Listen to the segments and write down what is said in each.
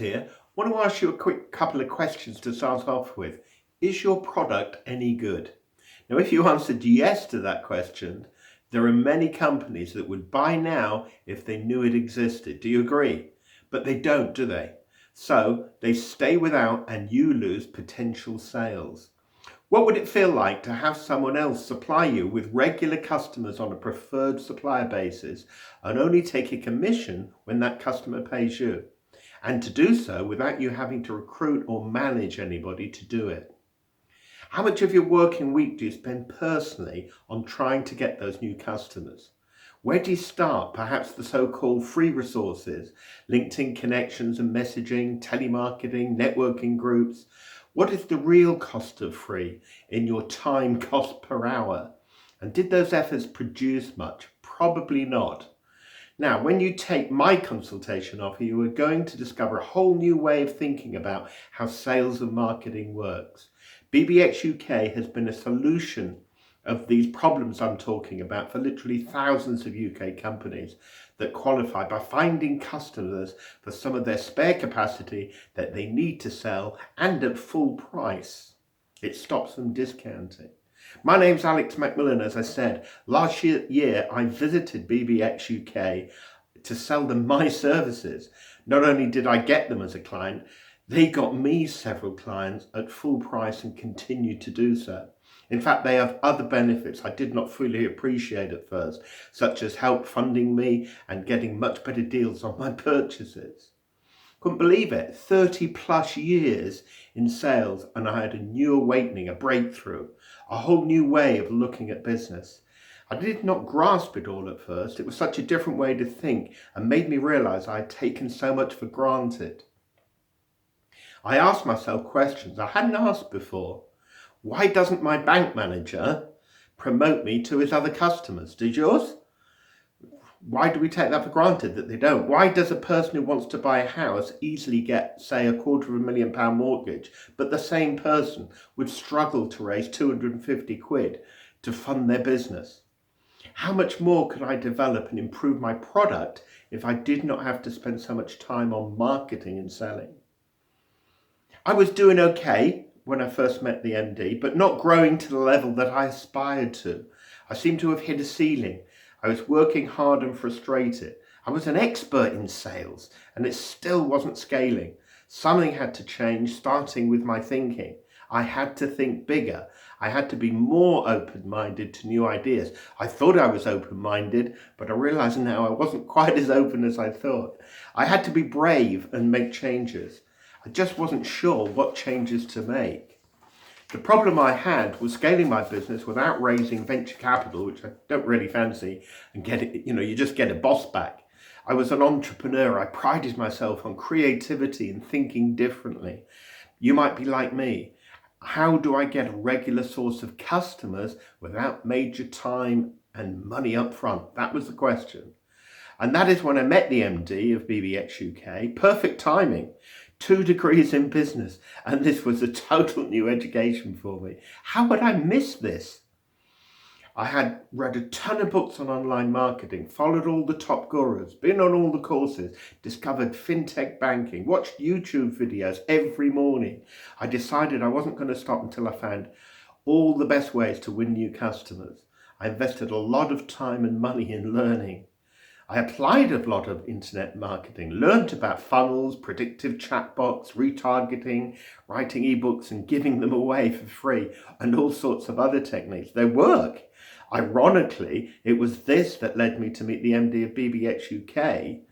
here. I want to ask you a quick couple of questions to start off with. Is your product any good? Now, if you answered yes to that question, there are many companies that would buy now if they knew it existed. Do you agree? But they don't, do they? So they stay without and you lose potential sales. What would it feel like to have someone else supply you with regular customers on a preferred supplier basis and only take a commission when that customer pays you? And to do so without you having to recruit or manage anybody to do it. How much of your working week do you spend personally on trying to get those new customers? Where do you start? Perhaps the so-called free resources, LinkedIn connections and messaging, telemarketing, networking groups. What is the real cost of free in your time cost per hour? And did those efforts produce much? Probably not. Now, when you take my consultation offer, you are going to discover a whole new way of thinking about how sales and marketing works. BBXUK has been a solution of these problems I'm talking about for literally thousands of UK companies that qualify by finding customers for some of their spare capacity that they need to sell and at full price. It stops them discounting. My name's Alex Macmillan. As I said, last year I visited BBXUK to sell them my services. Not only did I get them as a client, they got me several clients at full price and continue to do so. In fact, they have other benefits I did not fully appreciate at first, such as help funding me and getting much better deals on my purchases. Couldn't believe it, 30 plus years in sales, and I had a new awakening, a breakthrough, a whole new way of looking at business. I did not grasp it all at first. It was such a different way to think and made me realize I had taken so much for granted. I asked myself questions I hadn't asked before. Why doesn't my bank manager promote me to his other customers? Did yours? Why do we take that for granted that they don't? Why does a person who wants to buy a house easily get, say, £250,000 mortgage, but the same person would struggle to raise 250 quid to fund their business? How much more could I develop and improve my product if I did not have to spend so much time on marketing and selling? I was doing okay when I first met the MD, but not growing to the level that I aspired to. I seemed to have hit a ceiling. I was working hard and frustrated. I was an expert in sales and it still wasn't scaling. Something had to change, starting with my thinking. I had to think bigger. I had to be more open-minded to new ideas. I thought I was open-minded, but I realize now I wasn't quite as open as I thought. I had to be brave and make changes. I just wasn't sure what changes to make. The problem I had was scaling my business without raising venture capital, which I don't really fancy, and get it, you just get a boss back. I was an entrepreneur. I prided myself on creativity and thinking differently. You might be like me. How do I get a regular source of customers without major time and money up front? That was the question. And that is when I met the MD of BBXUK. Perfect timing. 2 degrees in business, and this was a total new education for me. How would I miss this? I had read a ton of books on online marketing, followed all the top gurus, been on all the courses, discovered fintech banking, watched YouTube videos every morning. I decided I wasn't going to stop until I found all the best ways to win new customers. I invested a lot of time and money in learning. I applied a lot of internet marketing, learned about funnels, predictive chatbots, retargeting, writing ebooks and giving them away for free, and all sorts of other techniques. They work. Ironically, it was this that led me to meet the MD of BBXUK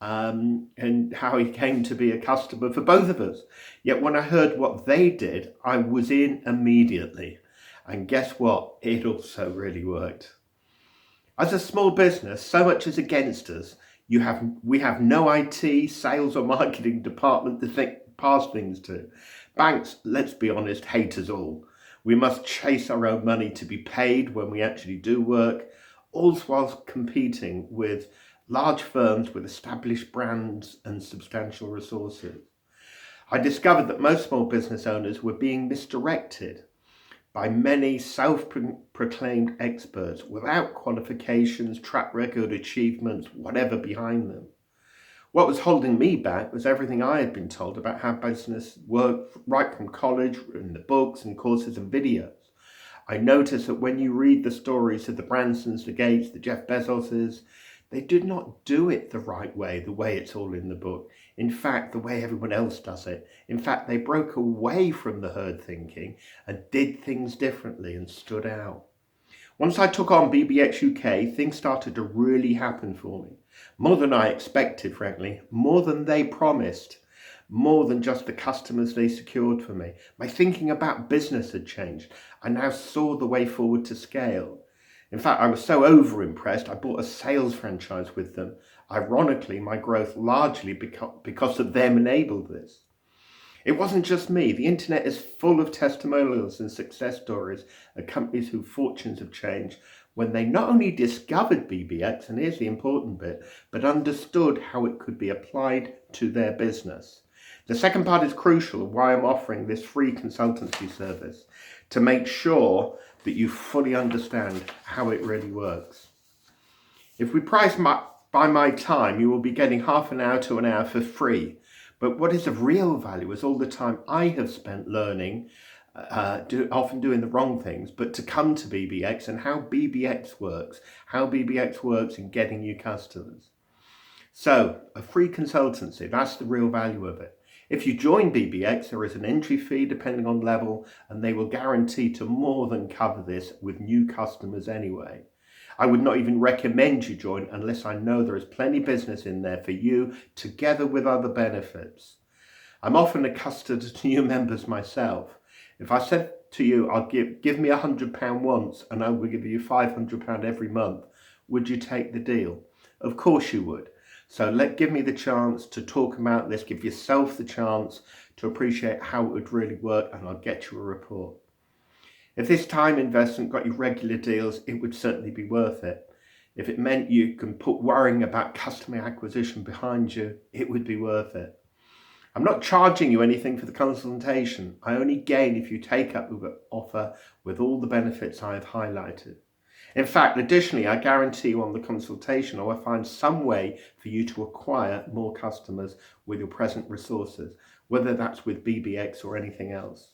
and how he came to be a customer for both of us. Yet when I heard what they did, I was in immediately. And guess what? It also really worked. As a small business, so much is against us. We have no IT, sales or marketing department to pass things to. Banks, let's be honest, hate us all. We must chase our own money to be paid when we actually do work, all whilst competing with large firms with established brands and substantial resources. I discovered that most small business owners were being misdirected by many self-proclaimed experts without qualifications, track record, achievements, whatever behind them. What was holding me back was everything I had been told about how business worked right from college, in the books and courses and videos. I noticed that when you read the stories of the Bransons, the Gates, the Jeff Bezoses, they did not do it the right way, the way it's all in the book. In fact, the way everyone else does it. In fact, they broke away from the herd thinking and did things differently and stood out. Once I took on BBXUK, things started to really happen for me. More than I expected, frankly, more than they promised, more than just the customers they secured for me. My thinking about business had changed. I now saw the way forward to scale. In fact, I was so over-impressed, I bought a sales franchise with them. Ironically, my growth largely because of them enabled this. It wasn't just me. The internet is full of testimonials and success stories of companies whose fortunes have changed when they not only discovered BBX, and here's the important bit, but understood how it could be applied to their business. The second part is crucial, why I'm offering this free consultancy service, to make sure that you fully understand how it really works. If we price by my time, you will be getting half an hour to an hour for free. But what is of real value is all the time I have spent learning, often doing the wrong things, but to come to BBX and how BBX works in getting new customers. So, a free consultancy, that's the real value of it. If you join BBX, there is an entry fee depending on level, and they will guarantee to more than cover this with new customers anyway. I would not even recommend you join unless I know there is plenty of business in there for you, together with other benefits. I'm often accustomed to new members myself. If I said to you, I'll give me £100 once and I will give you £500 every month, would you take the deal? Of course you would. So give me the chance to talk about this, give yourself the chance to appreciate how it would really work, and I'll get you a report. If this time investment got you regular deals, it would certainly be worth it. If it meant you can put worrying about customer acquisition behind you, it would be worth it. I'm not charging you anything for the consultation. I only gain if you take up the offer with all the benefits I have highlighted. In fact, additionally, I guarantee you on the consultation I will find some way for you to acquire more customers with your present resources, whether that's with BBX or anything else.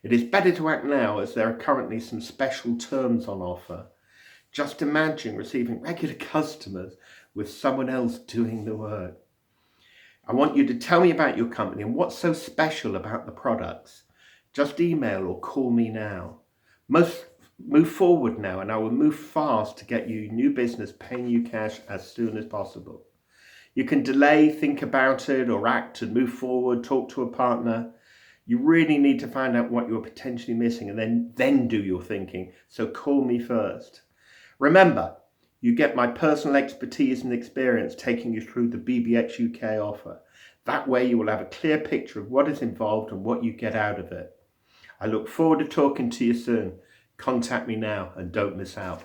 It is better to act now, as there are currently some special terms on offer. Just imagine receiving regular customers with someone else doing the work. I want you to tell me about your company and what's so special about the products. Just email or call me now. Move forward now, and I will move fast to get you new business paying you cash as soon as possible. You can delay, think about it, or act and move forward, talk to a partner. You really need to find out what you're potentially missing and then do your thinking. So call me first. Remember, you get my personal expertise and experience taking you through the BBXUK offer. That way you will have a clear picture of what is involved and what you get out of it. I look forward to talking to you soon. Contact me now and don't miss out.